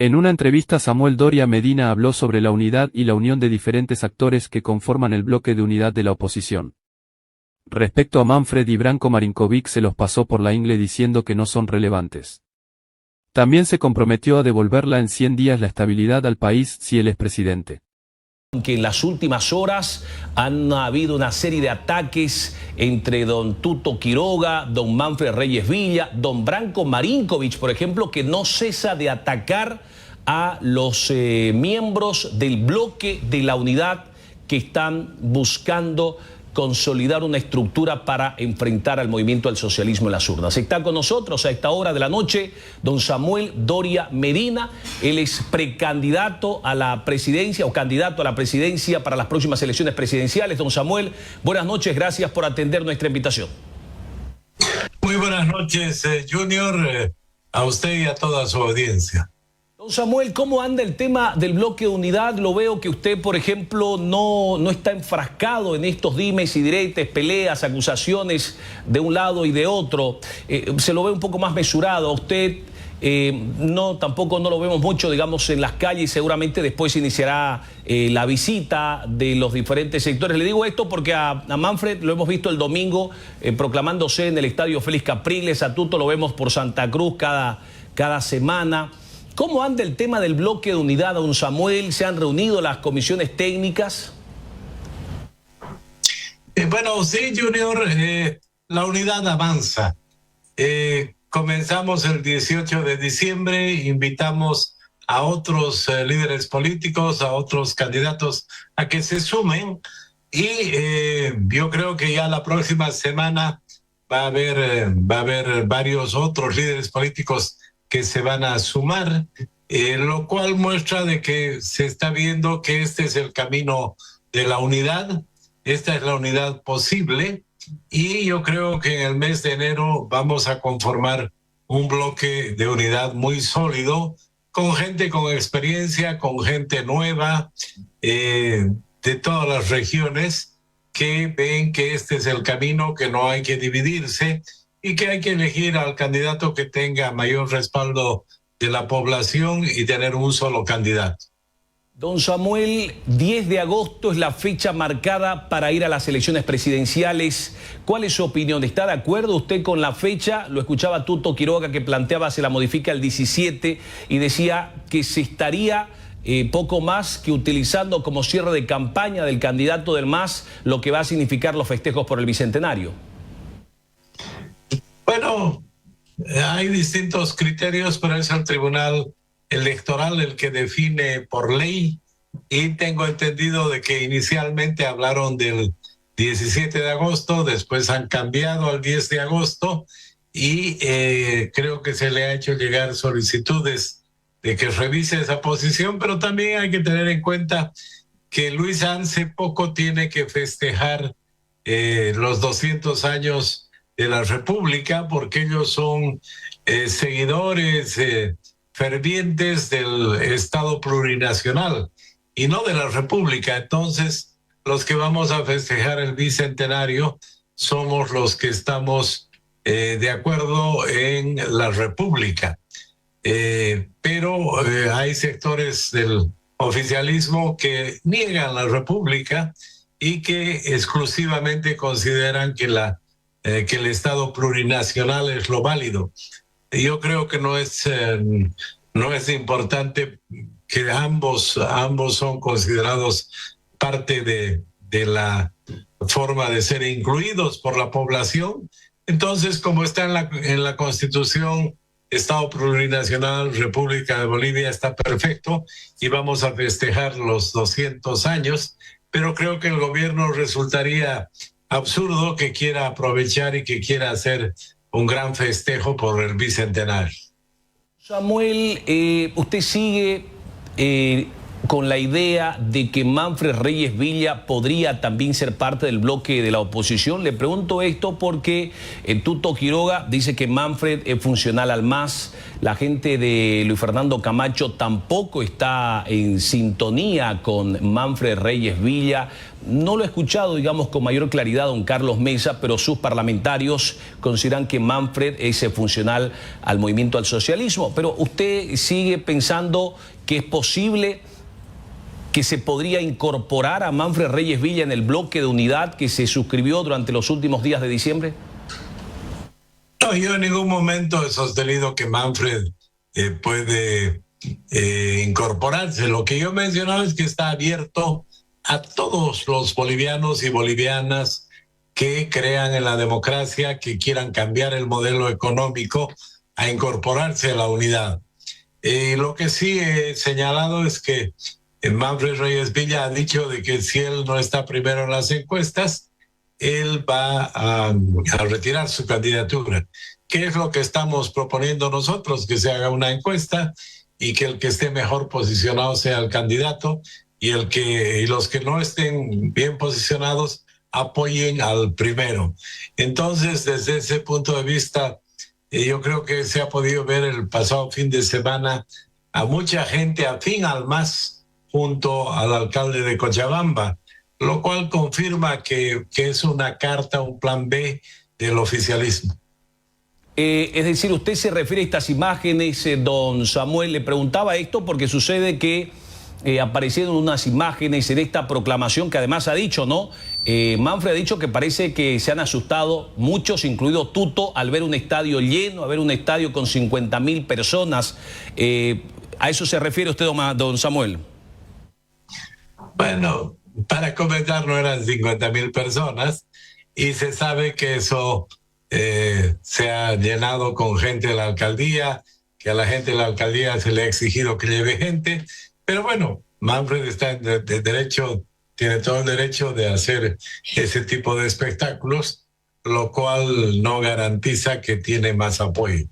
En una entrevista Samuel Doria Medina habló sobre la unidad y la unión de diferentes actores que conforman el bloque de unidad de la oposición. Respecto a Manfred y Branko Marinkovic se los pasó por la ingle diciendo que no son relevantes. También se comprometió a devolverla en 100 días la estabilidad al país si él es presidente. Que en las últimas horas han habido una serie de ataques entre don Tuto Quiroga, don Manfred Reyes Villa, don Branko Marinkovic, por ejemplo, que no cesa de atacar a los miembros del bloque de la unidad que están buscando consolidar una estructura para enfrentar al movimiento al socialismo en las urnas. Está con nosotros a esta hora de la noche don Samuel Doria Medina. Él es precandidato a la presidencia o candidato a la presidencia para las próximas elecciones presidenciales. Don Samuel, buenas noches, gracias por atender nuestra invitación. Muy buenas noches, Junior, a usted y a toda su audiencia. Don Samuel, ¿cómo anda el tema del bloque de unidad? Lo veo que usted, por ejemplo, no está enfrascado en estos dimes y diretes, peleas, acusaciones de un lado y de otro. Se lo ve un poco más mesurado. Usted tampoco no lo vemos mucho, digamos, en las calles. Seguramente después iniciará la visita de los diferentes sectores. Le digo esto porque a Manfred lo hemos visto el domingo proclamándose en el estadio Félix Capriles. A Tuto lo vemos por Santa Cruz cada semana. ¿Cómo anda el tema del bloque de unidad, don Samuel? ¿Se han reunido las comisiones técnicas? Bueno, sí, Junior, la unidad avanza. Comenzamos el 18 de diciembre, invitamos a otros líderes políticos, a otros candidatos a que se sumen y yo creo que ya la próxima semana va a haber varios otros líderes políticos que se van a sumar, lo cual muestra de que se está viendo que este es el camino de la unidad, esta es la unidad posible, y yo creo que en el mes de enero vamos a conformar un bloque de unidad muy sólido, con gente con experiencia, con gente nueva, de todas las regiones, que ven que este es el camino, que no hay que dividirse, y que hay que elegir al candidato que tenga mayor respaldo de la población y tener un solo candidato. Don Samuel, 10 de agosto es la fecha marcada para ir a las elecciones presidenciales. ¿Cuál es su opinión? ¿Está de acuerdo usted con la fecha? Lo escuchaba Tuto Quiroga que planteaba se la modifica el 17 y decía que se estaría poco más que utilizando como cierre de campaña del candidato del MAS lo que va a significar los festejos por el Bicentenario. Bueno, hay distintos criterios, pero es el Tribunal Electoral el que define por ley, y tengo entendido de que inicialmente hablaron del 17 de agosto, después han cambiado al 10 de agosto y creo que se le ha hecho llegar solicitudes de que revise esa posición, pero también hay que tener en cuenta que Luis Arce poco tiene que festejar los 200 años de la República, porque ellos son seguidores fervientes del Estado plurinacional y no de la República. Entonces, los que vamos a festejar el Bicentenario somos los que estamos de acuerdo en la República. Pero hay sectores del oficialismo que niegan la República y que exclusivamente consideran que el Estado plurinacional es lo válido. Yo creo que no es importante que ambos son considerados parte de la forma de ser incluidos por la población. Entonces, como está en la Constitución, Estado plurinacional, República de Bolivia, está perfecto y vamos a festejar los 200 años, pero creo que el gobierno resultaría absurdo que quiera aprovechar y que quiera hacer un gran festejo por el Bicentenario. Samuel, usted sigue con la idea de que Manfred Reyes Villa podría también ser parte del bloque de la oposición? Le pregunto esto porque Tuto Quiroga dice que Manfred es funcional al MAS. La gente de Luis Fernando Camacho tampoco está en sintonía con Manfred Reyes Villa. No lo he escuchado, digamos, con mayor claridad don Carlos Mesa, pero sus parlamentarios consideran que Manfred es funcional al movimiento al socialismo. Pero usted sigue pensando que es posible que se podría incorporar a Manfred Reyes Villa en el bloque de unidad que se suscribió durante los últimos días de diciembre. No, yo en ningún momento he sostenido que Manfred puede incorporarse. Lo que yo he mencionado es que está abierto a todos los bolivianos y bolivianas que crean en la democracia, que quieran cambiar el modelo económico, a incorporarse a la unidad. Lo que sí he señalado es que Manfred Reyes Villa ha dicho de que si él no está primero en las encuestas, él va a retirar su candidatura. ¿Qué es lo que estamos proponiendo nosotros? Que se haga una encuesta y que el que esté mejor posicionado sea el candidato y los que no estén bien posicionados apoyen al primero. Entonces, desde ese punto de vista, yo creo que se ha podido ver el pasado fin de semana a mucha gente afín al MAS junto al alcalde de Cochabamba, lo cual confirma que es una carta, un plan B del oficialismo. Es decir, usted se refiere a estas imágenes, don Samuel. Le preguntaba esto porque sucede que aparecieron unas imágenes en esta proclamación que además ha dicho, ¿no? Manfred ha dicho que parece que se han asustado muchos, incluido Tuto, al ver un estadio lleno, a ver un estadio con 50.000 personas. ¿A eso se refiere usted, don Samuel? Bueno, para comenzar no eran 50.000 personas y se sabe que eso se ha llenado con gente de la alcaldía, que a la gente de la alcaldía se le ha exigido que lleve gente, pero bueno, Manfred está de derecho, tiene todo el derecho de hacer ese tipo de espectáculos, lo cual no garantiza que tiene más apoyo.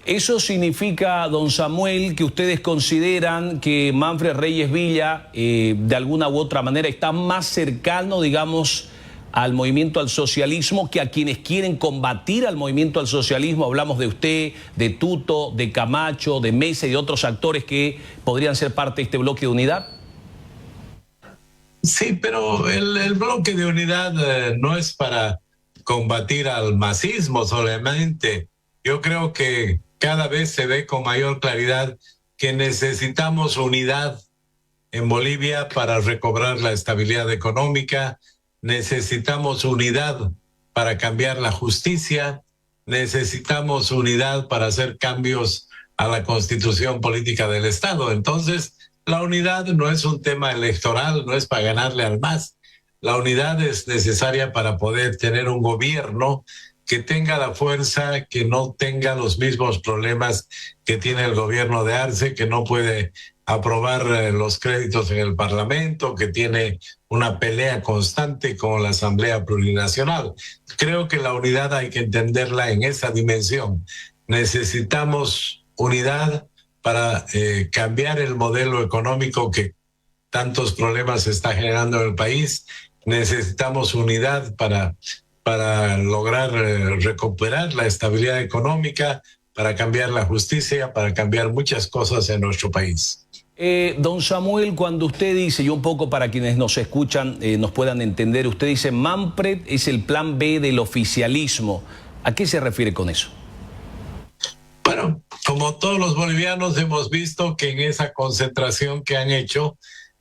¿Eso significa, don Samuel, que ustedes consideran que Manfred Reyes Villa, de alguna u otra manera, está más cercano, digamos, al movimiento al socialismo que a quienes quieren combatir al movimiento al socialismo? Hablamos de usted, de Tuto, de Camacho, de Mesa y de otros actores que podrían ser parte de este bloque de unidad. Sí, pero el bloque de unidad no es para combatir al masismo solamente. Yo creo que cada vez se ve con mayor claridad que necesitamos unidad en Bolivia para recobrar la estabilidad económica, necesitamos unidad para cambiar la justicia, necesitamos unidad para hacer cambios a la constitución política del Estado. Entonces, la unidad no es un tema electoral, no es para ganarle al MAS. La unidad es necesaria para poder tener un gobierno que tenga la fuerza, que no tenga los mismos problemas que tiene el gobierno de Arce, que no puede aprobar los créditos en el Parlamento, que tiene una pelea constante con la Asamblea Plurinacional. Creo que la unidad hay que entenderla en esa dimensión. Necesitamos unidad para cambiar el modelo económico que tantos problemas está generando en el país. Necesitamos unidad para lograr recuperar la estabilidad económica, para cambiar la justicia, para cambiar muchas cosas en nuestro país. Don Samuel, cuando usted dice, y un poco para quienes nos escuchan nos puedan entender, usted dice Manfred es el plan B del oficialismo. ¿A qué se refiere con eso? Bueno, como todos los bolivianos hemos visto que en esa concentración que han hecho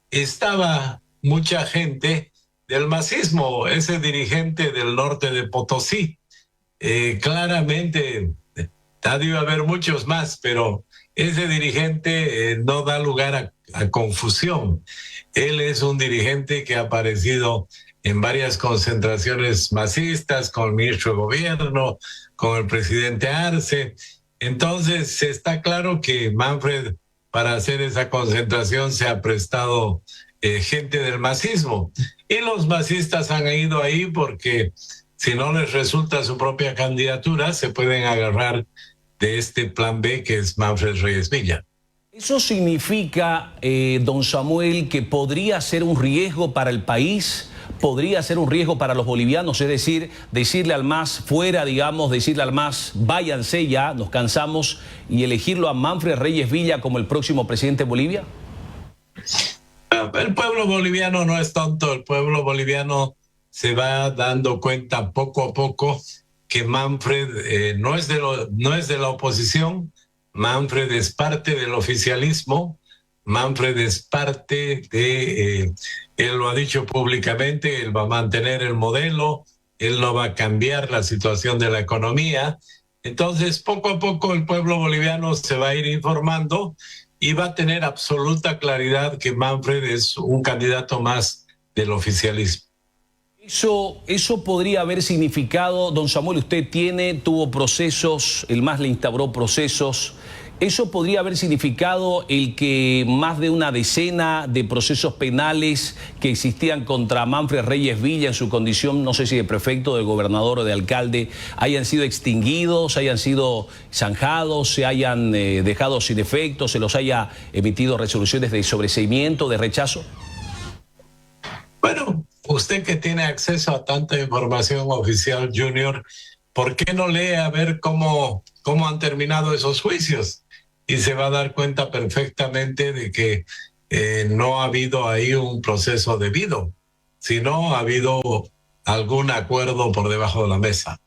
estaba mucha gente del masismo, ese dirigente del norte de Potosí. Claramente, debe haber muchos más, pero ese dirigente no da lugar a confusión. Él es un dirigente que ha aparecido en varias concentraciones masistas, con el ministro de gobierno, con el presidente Arce. Entonces, está claro que Manfred, para hacer esa concentración, se ha prestado gente del masismo. Y los masistas han ido ahí porque si no les resulta su propia candidatura, se pueden agarrar de este plan B que es Manfred Reyes Villa. ¿Eso significa, don Samuel, que podría ser un riesgo para el país? ¿Podría ser un riesgo para los bolivianos? Es decir, decirle al MAS fuera, digamos, decirle al MAS váyanse ya, nos cansamos, y elegirlo a Manfred Reyes Villa como el próximo presidente de Bolivia. El pueblo boliviano no es tonto, el pueblo boliviano se va dando cuenta poco a poco que Manfred no es de la oposición. Manfred es parte del oficialismo, Manfred es parte de, él lo ha dicho públicamente, él va a mantener el modelo, él no va a cambiar la situación de la economía. Entonces, poco a poco el pueblo boliviano se va a ir informando y va a tener absoluta claridad que Manfred es un candidato más del oficialismo. Eso podría haber significado, don Samuel, usted tuvo procesos, el MAS le instauró procesos. ¿Eso podría haber significado el que más de una decena de procesos penales que existían contra Manfred Reyes Villa en su condición, no sé si de prefecto, de gobernador o de alcalde, hayan sido extinguidos, hayan sido zanjados, se hayan dejado sin efecto, se los haya emitido resoluciones de sobreseimiento, de rechazo? Bueno, usted que tiene acceso a tanta información oficial, Junior, ¿por qué no lee a ver cómo han terminado esos juicios? Y se va a dar cuenta perfectamente de que no ha habido ahí un proceso debido, sino ha habido algún acuerdo por debajo de la mesa.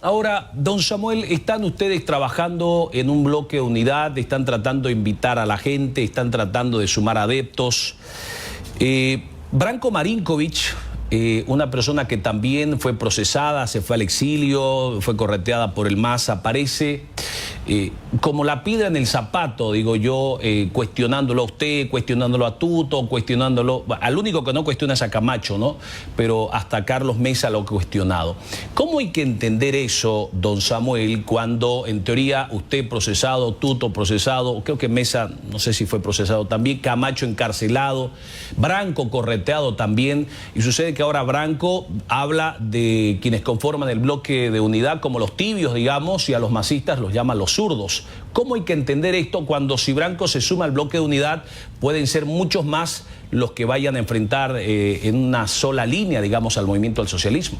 Ahora, don Samuel, ¿están ustedes trabajando en un bloque de unidad? ¿Están tratando de invitar a la gente? ¿Están tratando de sumar adeptos? Branko Marinkovic, una persona que también fue procesada, se fue al exilio, fue correteada por el MAS, aparece como la piedra en el zapato, digo yo, cuestionándolo a usted, cuestionándolo a Tuto, cuestionándolo, al único que no cuestiona es a Camacho, ¿no? Pero hasta Carlos Mesa lo ha cuestionado. ¿Cómo hay que entender eso, don Samuel, cuando en teoría usted procesado, Tuto procesado, creo que Mesa, no sé si fue procesado también, Camacho encarcelado, Branko correteado también, y sucede que ahora Branko habla de quienes conforman el bloque de unidad como los tibios, digamos, y a los masistas los llama los zurdos? ¿Cómo hay que entender esto cuando si Branko se suma al bloque de unidad pueden ser muchos más los que vayan a enfrentar en una sola línea, digamos, al movimiento del socialismo?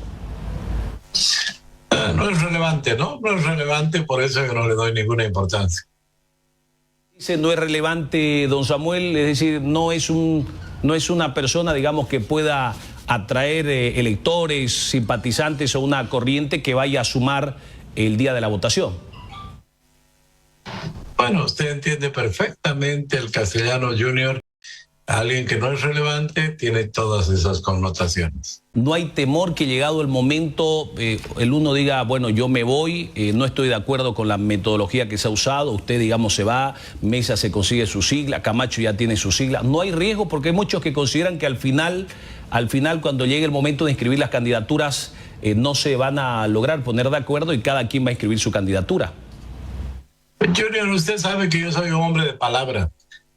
No es relevante, ¿no? No es relevante, por eso yo no le doy ninguna importancia. Dice, no es relevante, don Samuel, es decir, no es una persona, digamos, que pueda atraer electores, simpatizantes o una corriente que vaya a sumar el día de la votación. Bueno, usted entiende perfectamente el castellano, Junior. Alguien que no es relevante tiene todas esas connotaciones. No hay temor que llegado el momento el uno diga, bueno, yo me voy, no estoy de acuerdo con la metodología que se ha usado, usted, digamos, se va, Mesa se consigue su sigla, Camacho ya tiene su sigla. No hay riesgo porque hay muchos que consideran que al final, cuando llegue el momento de inscribir las candidaturas, no se van a lograr poner de acuerdo y cada quien va a inscribir su candidatura. Junior, usted sabe que yo soy un hombre de palabra.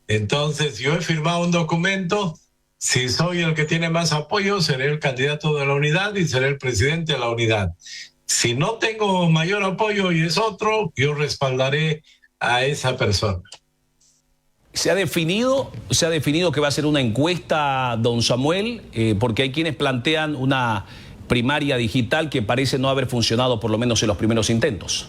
Entonces, yo he firmado un documento. Si soy el que tiene más apoyo, seré el candidato de la unidad y seré el presidente de la unidad. Si no tengo mayor apoyo y es otro, yo respaldaré a esa persona. ¿Se ha definido que va a ser una encuesta, don Samuel? Porque hay quienes plantean una primaria digital que parece no haber funcionado, por lo menos en los primeros intentos.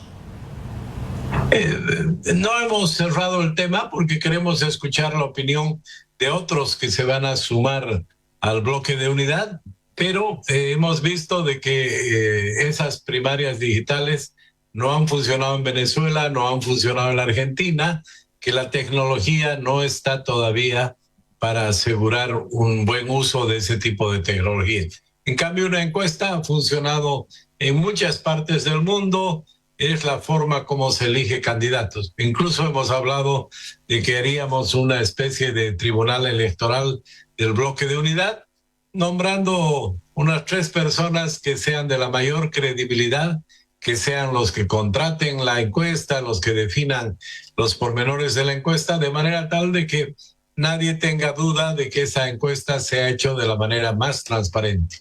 No hemos cerrado el tema porque queremos escuchar la opinión de otros que se van a sumar al bloque de unidad, pero hemos visto de que esas primarias digitales no han funcionado en Venezuela, no han funcionado en la Argentina, que la tecnología no está todavía para asegurar un buen uso de ese tipo de tecnología. En cambio, una encuesta ha funcionado en muchas partes del mundo. Es la forma como se elige candidatos. Incluso hemos hablado de que haríamos una especie de tribunal electoral del bloque de unidad, nombrando unas 3 personas que sean de la mayor credibilidad, que sean los que contraten la encuesta, los que definan los pormenores de la encuesta, de manera tal de que nadie tenga duda de que esa encuesta se ha hecho de la manera más transparente.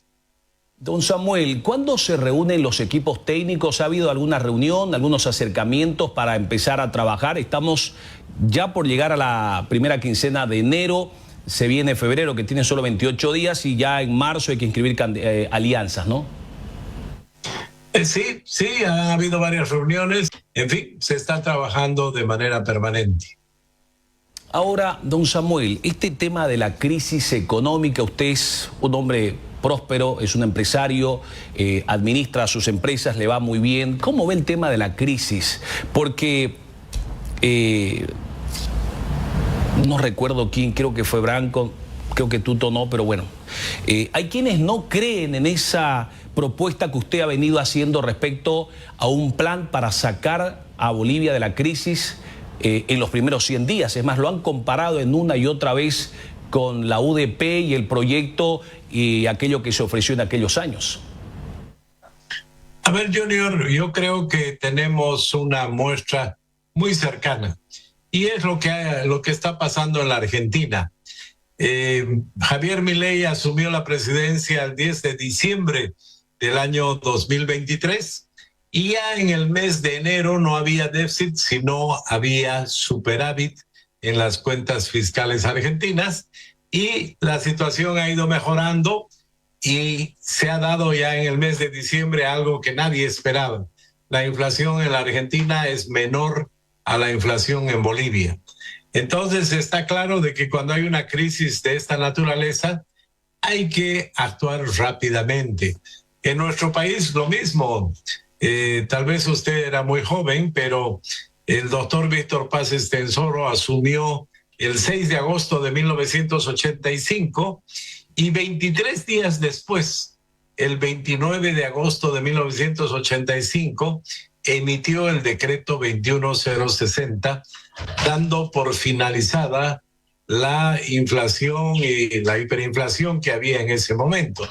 Don Samuel, ¿cuándo se reúnen los equipos técnicos? ¿Ha habido alguna reunión, algunos acercamientos para empezar a trabajar? Estamos ya por llegar a la primera quincena de enero, se viene febrero, que tiene solo 28 días, y ya en marzo hay que inscribir alianzas, ¿no? Sí, ha habido varias reuniones. En fin, se está trabajando de manera permanente. Ahora, don Samuel, este tema de la crisis económica, usted es un hombre próspero, es un empresario, administra sus empresas, le va muy bien. ¿Cómo ve el tema de la crisis? Porque no recuerdo quién, creo que fue Branco, creo que Tuto no, pero bueno. Hay quienes no creen en esa propuesta que usted ha venido haciendo respecto a un plan para sacar a Bolivia de la crisis en los primeros 100 días. Es más, lo han comparado en una y otra vez con la UDP y el proyecto y aquello que se ofreció en aquellos años. A ver, Junior, yo creo que tenemos una muestra muy cercana y es lo que está pasando en la Argentina. Javier Milei asumió la presidencia el 10 de diciembre del año 2023 y ya en el mes de enero no había déficit, sino había superávit en las cuentas fiscales argentinas y la situación ha ido mejorando y se ha dado ya en el mes de diciembre algo que nadie esperaba. La inflación en la Argentina es menor a la inflación en Bolivia. Entonces está claro de que cuando hay una crisis de esta naturaleza hay que actuar rápidamente. En nuestro país lo mismo. Tal vez usted era muy joven, pero el doctor Víctor Paz Estenssoro asumió el 6 de agosto de 1985 y 23 días después, el 29 de agosto de 1985, emitió el decreto 21060, dando por finalizada la inflación y la hiperinflación que había en ese momento.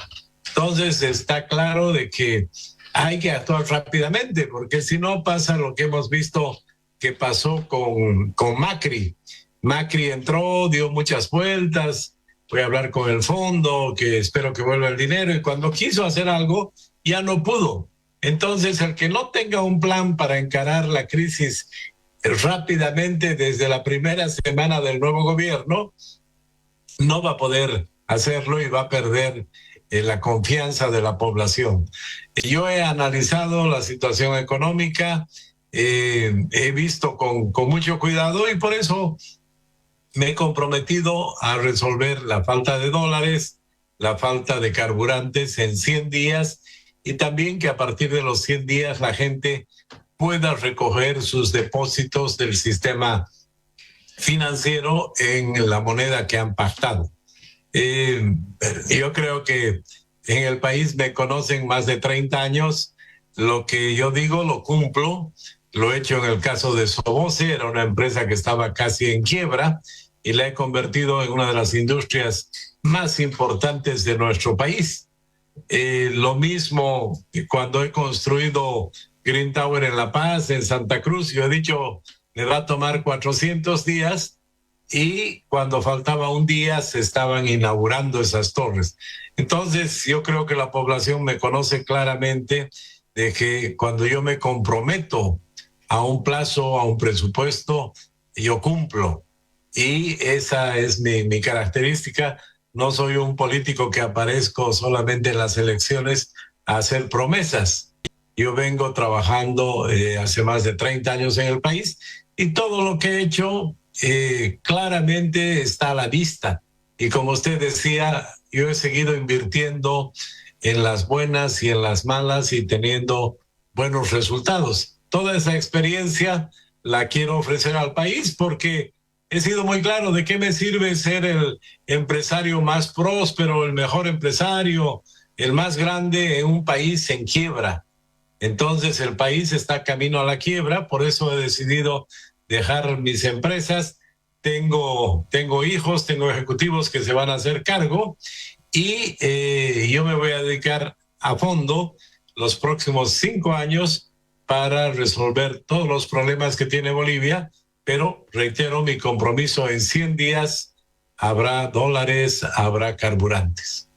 Entonces está claro de que hay que actuar rápidamente, porque si no pasa lo que hemos visto que pasó con Macri. Macri entró, dio muchas vueltas, voy a hablar con el fondo, que espero que vuelva el dinero, y cuando quiso hacer algo, ya no pudo. Entonces, el que no tenga un plan para encarar la crisis rápidamente desde la primera semana del nuevo gobierno, no va a poder hacerlo y va a perder la confianza de la población. Yo he analizado la situación económica, he visto con mucho cuidado y por eso me he comprometido a resolver la falta de dólares, la falta de carburantes en 100 días y también que a partir de los 100 días la gente pueda recoger sus depósitos del sistema financiero en la moneda que han pactado. Yo creo que en el país me conocen más de 30 años. Lo que yo digo lo cumplo. Lo he hecho en el caso de Soboce, era una empresa que estaba casi en quiebra y la he convertido en una de las industrias más importantes de nuestro país. Lo mismo que cuando he construido Green Tower en La Paz, en Santa Cruz, yo he dicho, me va a tomar 400 días y cuando faltaba un día se estaban inaugurando esas torres. Entonces yo creo que la población me conoce claramente de que cuando yo me comprometo a un plazo, a un presupuesto, yo cumplo. Y esa es mi característica. No soy un político que aparezco solamente en las elecciones a hacer promesas. Yo vengo trabajando hace más de 30 años en el país y todo lo que he hecho claramente está a la vista. Y como usted decía, yo he seguido invirtiendo en las buenas y en las malas y teniendo buenos resultados. Toda esa experiencia la quiero ofrecer al país porque he sido muy claro de qué me sirve ser el empresario más próspero, el mejor empresario, el más grande en un país en quiebra. Entonces el país está camino a la quiebra, por eso he decidido dejar mis empresas. Tengo hijos, tengo ejecutivos que se van a hacer cargo y yo me voy a dedicar a fondo los próximos 5 años para resolver todos los problemas que tiene Bolivia, pero reitero mi compromiso, en 100 días habrá dólares, habrá carburantes.